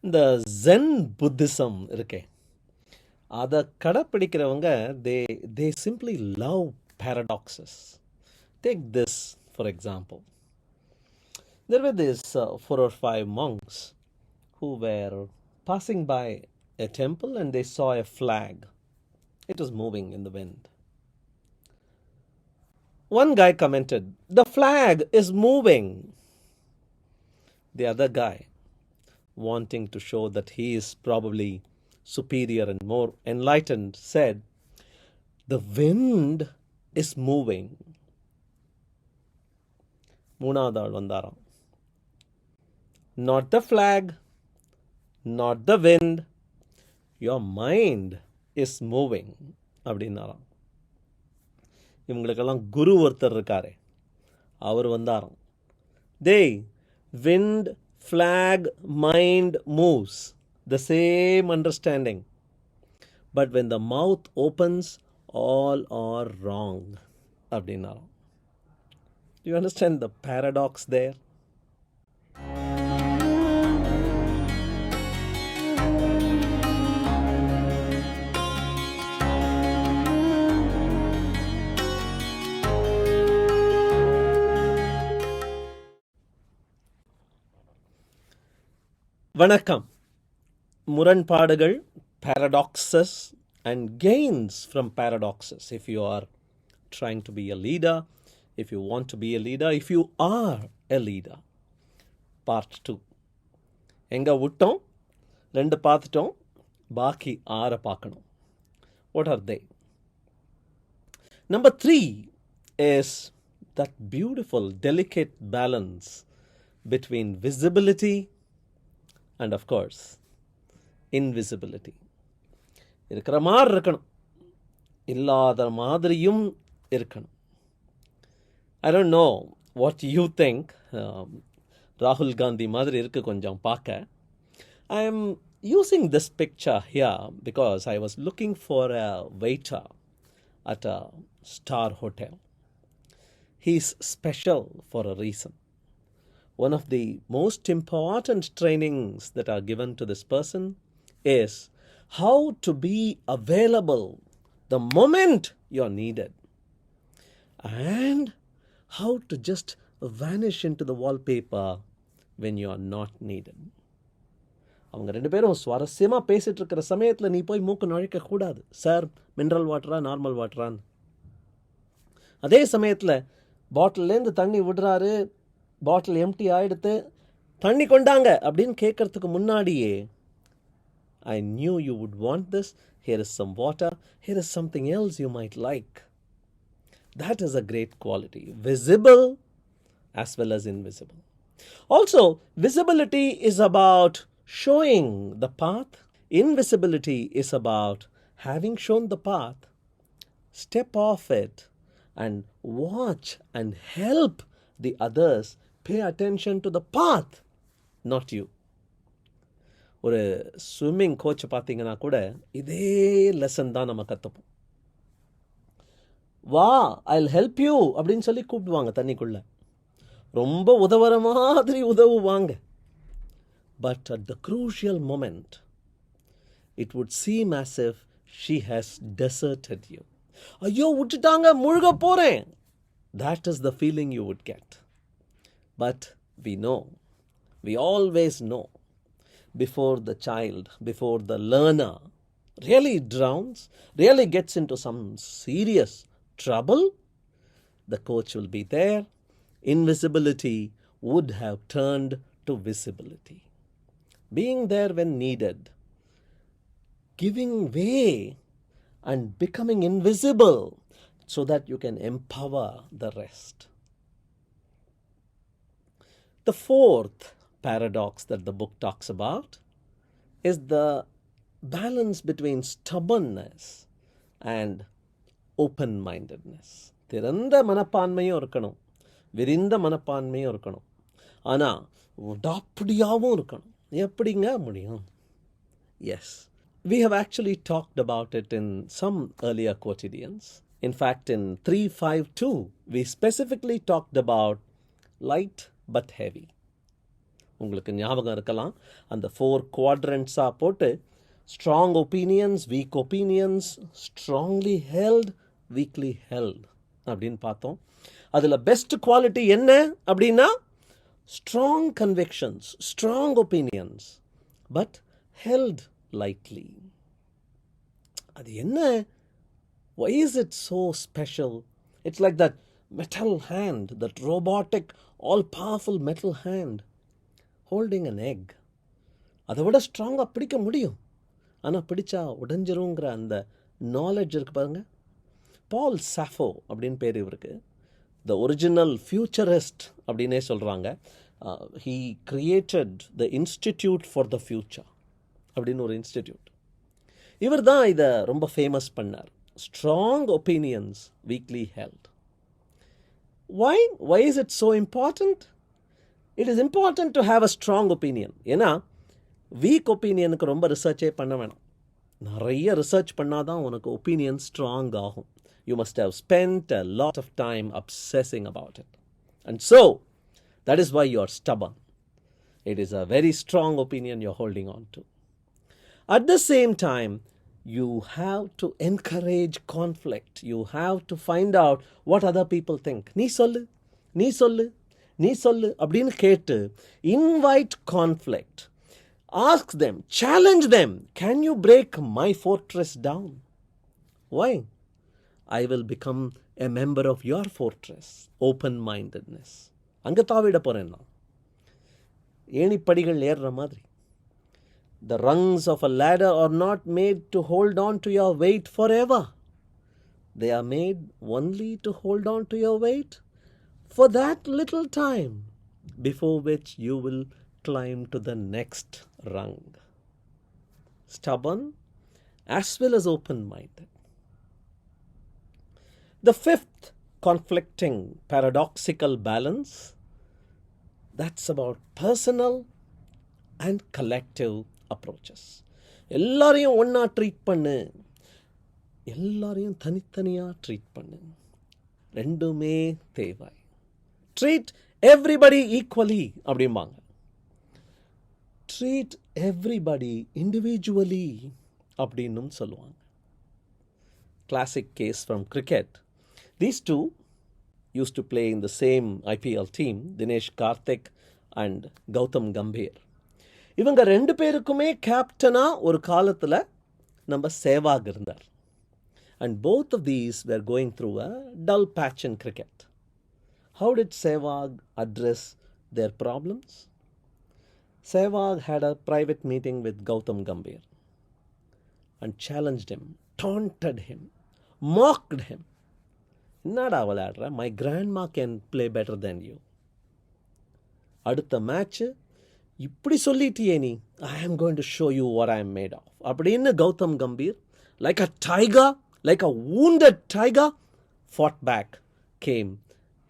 இந்த gen Buddhism இருக்கே, அதை கடைப்பிடிக்கிறவங்க they simply love paradoxes. Take this for example. There were these 4 or 5 monks who were passing by a temple and they saw a flag. It was moving in the wind. One guy commented, "The flag is moving." The other guy, wanting to show that he is probably superior and more enlightened, said, "The wind is moving." மூணாவது ஆள் வந்தாராம். Not the flag, not the wind, your mind is moving அப்படின்னாராம். இவங்களுக்கெல்லாம் குரு ஒருத்தர் இருக்காரே, அவர் வந்தாராம். Wind, flag, mind moves, the same understanding. But when the mouth opens, all are wrong அப்படின்னாராம். Do you understand the paradox there? வணக்கம். முரண்பாடுகள், paradoxes and gains from paradoxes. If you are trying to be a leader, if you want to be a leader, if you are a leader. Part 2. எங்க விட்டோம்? 2 பார்த்துட்டோம், பாக்கி 6 பார்க்கணும். What are they? Number 3 is that beautiful, delicate balance between visibility and of course invisibility. இருக்கிற மாதிரி இருக்கணும், இல்லாத மாதிரியும் இருக்கணும். I don't know what you think. ராகுல் காந்தி மாதிரி இருக்கு கொஞ்சம் பார்க்க. I am using this picture here because I was looking for a waiter at a star hotel. He's special for a reason. One of the most important trainings that are given to this person is how to be available the moment you're needed and how to just vanish into the wallpaper when you are not needed. அவங்க 2 பேரும் சுவாரஸ்யமாக பேசிகிட்டு இருக்கிற சமயத்தில் நீ போய் மூக்கு நுழைக்கக்கூடாது. சார், மினரல் வாட்டரா நார்மல் வாட்டரான்னு. அதே சமயத்தில் பாட்டிலேருந்து தண்ணி விடுறாரு, பாட்டில் எம்டி ஆகிடுத்து, தண்ணி கொண்டாங்க அப்படின்னு கேட்கறதுக்கு முன்னாடியே, I knew you would want this. Here is some water. Here is something else you might like. That is a great quality. Visible as well as invisible. Also, visibility is about showing the path. Invisibility is about having shown the path, step off it and watch and help the others pay attention to the path, not you. ஒரு swimming coach பார்த்தீங்கன்னா கூட இதே lesson தான் நம்ம கற்றுப்போம். வா, I'll help you அப்படின்னு சொல்லி கூப்பிடுவாங்க தண்ணிக்குள்ள, ரொம்ப உதவுற மாதிரி உதவுவாங்க. But at the crucial moment, it would seem as if she has deserted you. ஐயோ விட்டுட்டாங்க, முழுக போகிறேன். That is the feeling you would get. But we always know, before the child, before the learner really drowns, really gets into some serious trouble, the coach will be there. Invisibility would have turned to visibility. Being there when needed, giving way and becoming invisible so that you can empower the rest. The 4th paradox that the book talks about is the balance between stubbornness and open-mindedness. திறந்த மனப்பான்மையும் இருக்கணும், விரிந்த மனப்பான்மையும் இருக்கணும், ஆனால் விடாப்பிடியாகவும் இருக்கணும். எப்படிங்க முடியும்? Yes, we have actually talked about it in some earlier quotidians. In fact, in 352, we specifically talked about light but heavy. உங்களுக்கு ஞாபகம் இருக்கலாம், அந்த 4 quadrants-ஆ போட்டு strong opinions, weak opinions, strongly held, weakly held அப்படின்னு பார்த்தோம். அதில் பெஸ்ட் குவாலிட்டி என்ன அப்படின்னா strong convictions, strong opinions, but held lightly. அது என்ன? Why is it so special? It's like that metal hand, that robotic, all-powerful metal hand holding an egg. அதை விட ஸ்ட்ராங்காக பிடிக்க முடியும், ஆனால் பிடிச்சா உடஞ்சிருங்கிற அந்த நாலேஜ் இருக்கு பாருங்க. பால் சாஃபோ அப்படின்னு பேர் இவருக்கு. த ஒரிஜினல் ஃபியூச்சரிஸ்ட் அப்படின்னே சொல்கிறாங்க. He created the institute for the future அப்படின்னு ஒரு இன்ஸ்டிடியூட். இவர் தான் இதை ரொம்ப ஃபேமஸ் பண்ணார். Strong opinions weekly held. Why is it so important? It is important to have a strong opinion. ஏன்னா வீக் ஒப்பீனியனுக்கு ரொம்ப ரிசர்ச்சே பண்ண வேணாம். நிறைய ரிசர்ச் பண்ணாதான் உனக்கு ஒப்பீனியன் ஸ்ட்ராங் ஆகும். You must have spent a lot of time obsessing about it. And so, that is why you are stubborn. It is a very strong opinion you're holding on to. At the same time, you have to encourage conflict. You have to find out what other people think. நீ சொல்லு அப்படின்னு கேட்டு invite conflict. Ask them, challenge them. Can you break my fortress down? Why? I will become a member of your fortress. Open-mindedness. அங்கே தாவிட போகிறேன் நான், ஏணிப்படிகள் ஏறுற மாதிரி. The rungs of a ladder are not made to hold on to your weight forever. They are made only to hold on to your weight for that little time before which you will climb to the next rung. Stubborn as well as open-minded. The fifth conflicting paradoxical balance, that's about personal and collective approaches. எல்லாரையும் ஒன்றா treat பண்ணு, எல்லாரையும் தனித்தனியாக treat பண்ணு, ரெண்டுமே தேவை. Treat everybody equally அப்படிம்பாங்க. Treat everybody individually அப்படின்னும் சொல்லுவாங்க. Classic case from cricket. These two used to play in the same IPL team, Dinesh Karthik and Gautam Gambhir. இவங்க ரெண்டு பேருக்குமே கேப்டனாக ஒரு காலத்தில் நம்ம சேவாக் இருந்தார். And both of these were going through a dull patch in cricket. How did Sehwag address their problems? Sehwag had a private meeting with Gautam Gambhir and challenged him, taunted him, mocked him. என்னடா விளையாடுற, my grandma can play better than you. அடுத்த match இப்படி சொல்லிட்டியே நீ, I am going to show you what I am made of அப்படின்னு Gautham Gambhir like a tiger, like a wounded tiger, fought back, came,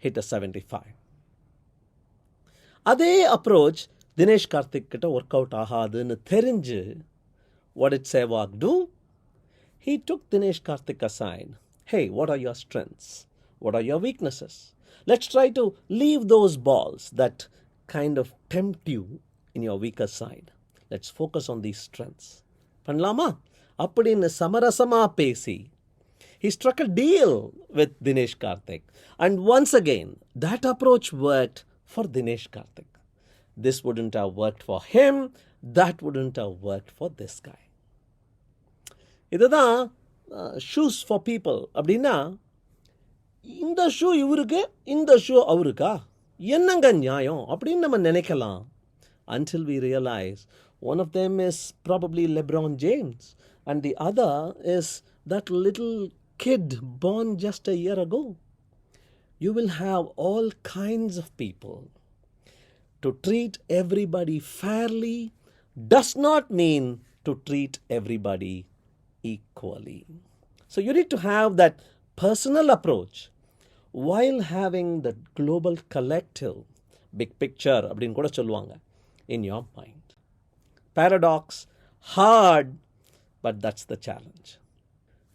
hit a 75. அதே approach Dinesh Karthik கிட்ட work out ஆகாதுன்னு தெரிஞ்சு what did Sehwag do? He took Dinesh Karthik aside. Hey, what are your strengths? What are your weaknesses? Let's try to leave those balls that kind of tempt you in your weaker side. Let's focus on these strengths. பண்ணலாமா அப்படின்னு சமரசமா பேசி he struck a deal with Dinesh Karthik. And once again, that approach worked for Dinesh Karthik. This wouldn't have worked for him. That wouldn't have worked for this guy. இதுதான் shoes for people. அப்படின்னா இந்த shoe இவருக்கு, இந்த shoe அவருக்கா, என்னங்க நியாயம் அப்படின்னு நம்ம நினைக்கலாம். Until we realize one of them is probably LeBron James and the other is that little kid born just a year ago. You will have all kinds of people. To treat everybody fairly does not mean to treat everybody equally. So you need to have that personal approach while having the global collective, big picture அப்படின்னு கூட சொல்லுவாங்க, in your mind. Paradox, hard, but that's the challenge.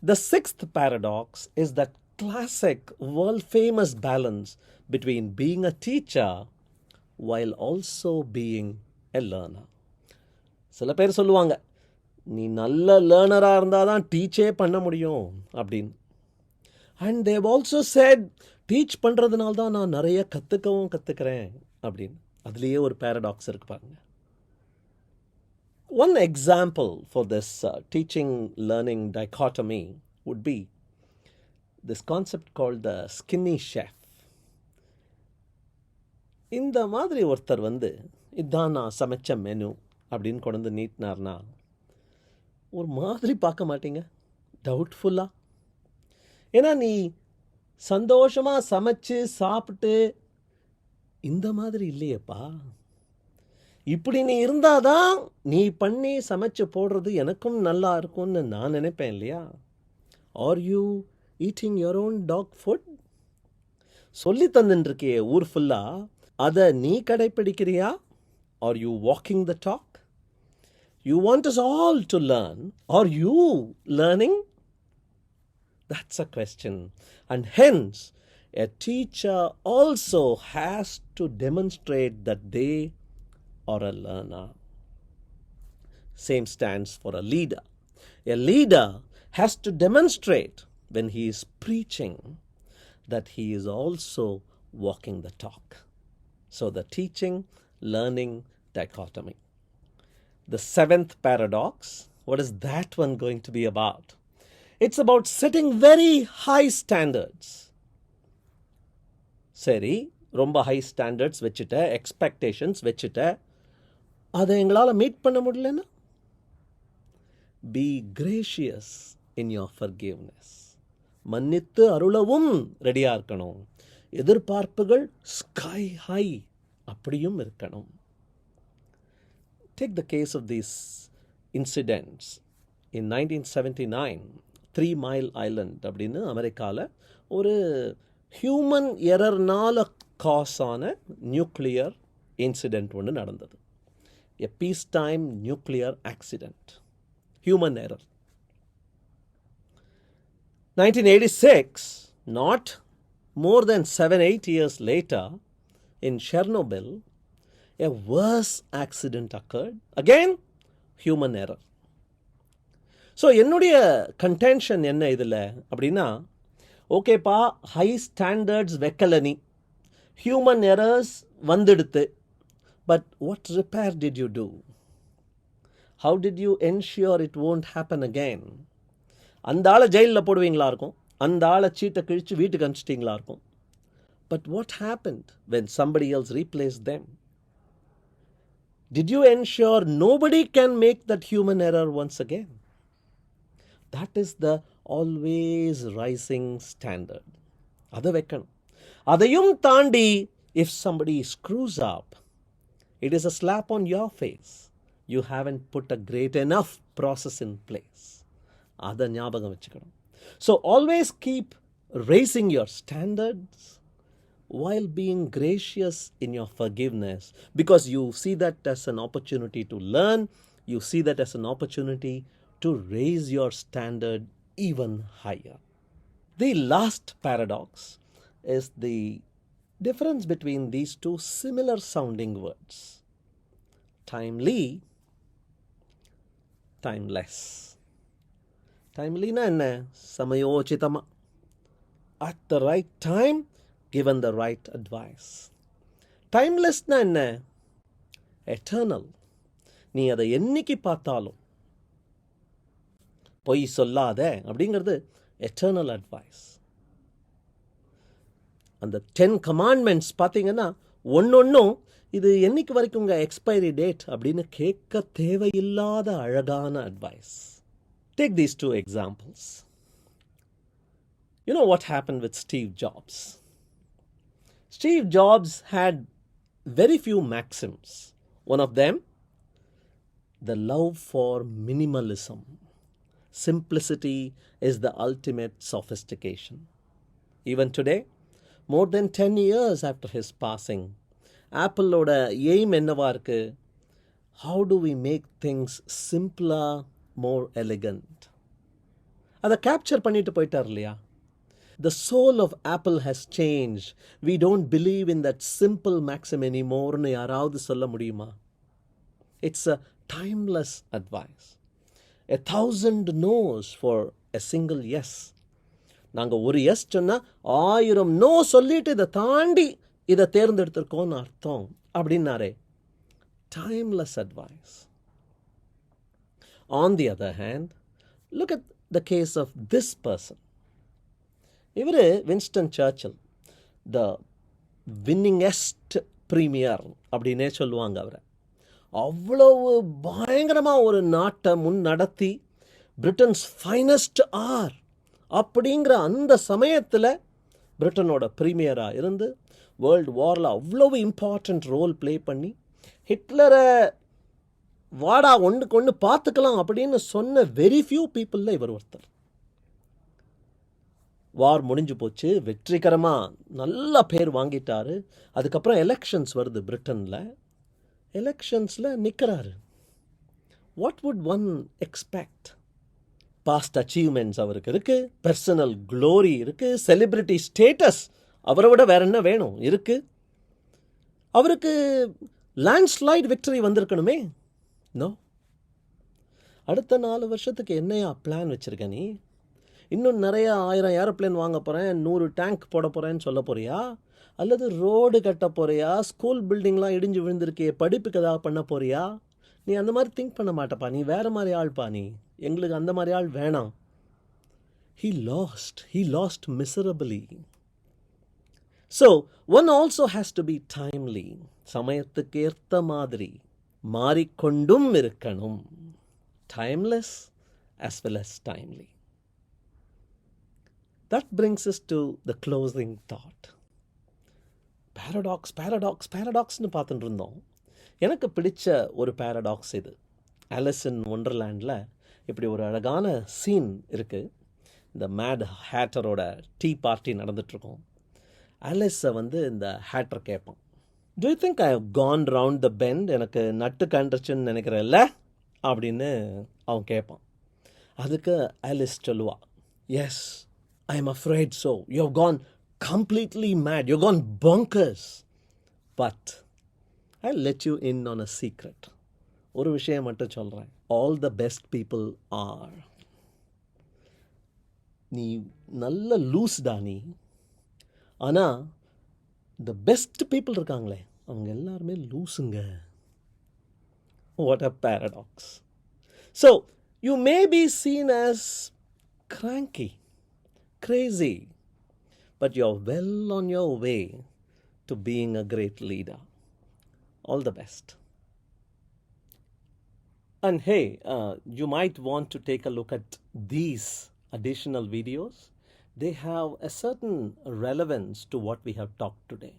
The sixth paradox is that classic world famous balance between being a teacher while also being a learner. சில பேர் சொல்லுவாங்க, நீ நல்ல லேர்னராக இருந்தால் தான் டீச்சே பண்ண முடியும் அப்படின்னு. And they also said, teach பண்ணுறதுனால தான் நான் நிறைய கற்றுக்கிறேன் அப்படின்னு. அதுலேயே ஒரு பேரடாக்ஸ் இருக்கு பாருங்க. One example for this teaching-learning dichotomy would be this concept called the skinny chef. இந்த மாதிரி ஒருத்தர் இதான் நான் சமைச்ச மெனு அப்படின்னு கொண்டு நீட்டினார்னா ஒரு மாதிரி பார்க்க மாட்டீங்க, டவுட்ஃபுல்லாக. ஏன்னா நீ சந்தோஷமாக சமைச்சு சாப்பிட்டு இந்த மாதிரி இல்லையேப்பா, இப்படி நீ இருந்தாதான் நீ பண்ணி சமைச்சு போடுறது எனக்கும் நல்லா இருக்கும்னு நான் நினைப்பேன் இல்லையா? Are you eating your own dog food? சொல்லி தந்துருக்கியே ஊர் ஃபுல்லாக, அதை நீ கடைப்பிடிக்கிறியா? Are you walking the talk? You want us all to learn. Are you learning? That's a question. And hence, a teacher also has to demonstrate that they are a learner. Same stands for a leader. A leader has to demonstrate when he is preaching that he is also walking the talk. So the teaching-learning dichotomy. The seventh paradox, what is that one going to be about? It's about setting very high standards. சரி, ரொம்ப high standards வச்சுட்ட, expectations வச்சுட்ட, அதை எங்களால் meet பண்ண முடியலன்னா, be gracious in your forgiveness. மன்னித்து அருளவும் ரெடியாக இருக்கணும். எதிர்பார்ப்புகள் ஸ்கை ஹை அப்படியும் இருக்கணும். Take the case of these incidents. In 1979, 3 Mile Island அப்படின்னு அமெரிக்காவில் ஒரு ஹியூமன் எரர்னால் காஸ் ஆன நியூக்ளியர் இன்சிடெண்ட் ஒன்று நடந்தது. A peace time nuclear accident, human error. 1986, not more than 7-8 years later, in Chernobyl, a worse accident occurred. Again, human error. So என்னுடைய contention என்ன இதில் அப்படின்னா, ஓகேப்பா, ஹை ஸ்டாண்டர்ட்ஸ் வைக்கல நீ, ஹியூமன் எரர்ஸ் வந்துடுத்து, but what repair did you do? How did you ensure it won't happen again? அந்த ஆளை ஜெயிலில் போடுவீங்களா இருக்கும், அந்த ஆளை சீட்டை கிழிச்சு வீட்டுக்கு அனுப்பிச்சிட்டிங்களா இருக்கும். But what happened when somebody else replaced them? Did you ensure nobody can make that human error once again? That is the always rising standard. அதை வைக்கணும். அதையும் தாண்டி, if somebody screws up, it is a slap on your face. You haven't put a great enough process in place. அதை ஞாபகம் வச்சுக்கணும். So always keep raising your standards while being gracious in your forgiveness, because you see that as an opportunity to learn, you see that as an opportunity to raise your standard even higher. The last paradox is the difference between these two similar sounding words, timely, timeless. Timely na enna? Samayochitama. At the right time, given the right advice. Timeless na enna? Eternal. நீ அதை என்னைக்கு பார்த்தாலும் பொய் சொல்லாத அப்படிங்கிறது eternal advice. அந்த 10 commandments பார்த்தீங்கன்னா ஒன்னொன்னும் இது என்னைக்கு வரைக்கும் உங்கள் எக்ஸ்பைரி டேட் அப்படின்னு கேட்க தேவையில்லாத அழகான advice. Take these 2 examples. You know what happened with Steve Jobs? Steve Jobs had very few maxims. One of them, the love for minimalism. Simplicity is the ultimate sophistication. Even today, more than 10 years after his passing, Appleoda aim என்னவா இருக்கு? How do we make things simpler, more elegant? அதை capture பண்ணிட்டு போயிட்டார் இல்லையா? The soul of Apple has changed. We don't believe in that simple maxim anymore னு யாராவது சொல்ல முடியுமா? It's a timeless advice. 1,000 no's for a single yes. நாங்கள் ஒரு எஸ் சொன்னால் 1000 நோ சொல்லிட்டு இதை தாண்டி இதை தேர்ந்தெடுத்திருக்கோன்னு அர்த்தம் அப்படின்னாரே. Timeless advice. On the other hand, look at the case of this person. இவர் வின்ஸ்டன் சர்ச்சில், த வின்னிங்கெஸ்ட் பிரீமியர் அப்படின்னே சொல்லுவாங்க அவரை. அவ்வளவு பயங்கரமாக ஒரு நாட்டை முன் நடத்தி பிரிட்டன்ஸ் ஃபைனஸ்ட் ஆர் அப்படிங்கிற அந்த சமயத்தில் பிரிட்டனோட பிரீமியராக இருந்து வேர்ல்டு வாரில் அவ்வளவு இம்பார்ட்டண்ட் ரோல் ப்ளே பண்ணி ஹிட்லரை வாடா ஒன்றுக்கு ஒன்று பார்த்துக்கலாம் அப்படின்னு சொன்ன வெரி ஃபியூ பீப்புளில் இவர் ஒருத்தர். வார் முடிஞ்சு போச்சு, வெற்றிகரமாக நல்ல பேர் வாங்கிட்டாரு. அதுக்கப்புறம் எலெக்ஷன்ஸ் வருது பிரிட்டனில். எலெக்ஷன்ஸில் நிற்கிறாரு. What would one expect? Past achievements அவருக்கு இருக்குது, பர்சனல் க்ளோரி இருக்குது, செலிப்ரிட்டி ஸ்டேட்டஸ் அவரை விட வேற என்ன வேணும் இருக்குது. அவருக்கு லேண்ட்ஸ்லைட் விக்டரி வந்திருக்கணுமே. நோ. அடுத்த 4 வருஷத்துக்கு என்னையா பிளான் வச்சுருக்க நீ? இன்னும் நிறைய 1000 ஏரோப்ளேன் வாங்க போகிறேன், 100 டேங்க் போட போகிறேன்னு சொல்ல போறியா? அல்லது ரோடு கட்ட போறியா? ஸ்கூல் பில்டிங்லாம் இடிஞ்சு விழுந்திருக்கே, படிப்புக்கு ஏதாவது பண்ண போறியா? நீ அந்த மாதிரி திங்க் பண்ண மாட்டப்பா, நீ வேறு மாதிரி ஆள்ப்பா. நீ எங்களுக்கு அந்த மாதிரி ஆள் வேணாம். He lost miserably. So one also has to be timely. சமயத்துக்கு ஏற்ற மாதிரி மாறிக்கொண்டும் இருக்கணும். Timeless as well as timely. That brings us to the closing thought. Paradoxன்னு பார்த்துட்டு இருந்தோம். எனக்கு பிடிச்ச ஒரு பேரடாக்ஸ் இது. ஆலிஸ் இன் ஒண்டர்லேண்டில் இப்படி ஒரு அழகான சீன் இருக்குது. இந்த மேட் ஹேட்டரோட டீ பார்ட்டி நடந்துகிட்ருக்கோம். ஆலிஸை இந்த ஹேட்டர் கேட்பான், do you think I have gone round the bend? எனக்கு நட்டு கண்டுச்சுன்னு நினைக்கிறேன்ல அப்படின்னு அவன் கேட்பான். அதுக்கு ஆலிஸ் சொல்லுவா, yes, I am afraid so. You have gone completely mad, you gone bonkers. But I let you in on a secret. ஒரு விஷயம் மட்டும் சொல்கிறேன், all the best people are. நீ நல்ல லூஸ்டா நீ, ஆனால் த பெஸ்ட் பீப்புள் இருக்காங்களே அவங்க எல்லாருமே லூஸுங்க. What a paradox. So you may be seen as cranky, crazy, but you're well on your way to being a great leader. All the best. And hey, you might want to take a look at these additional videos. They have a certain relevance to what we have talked today.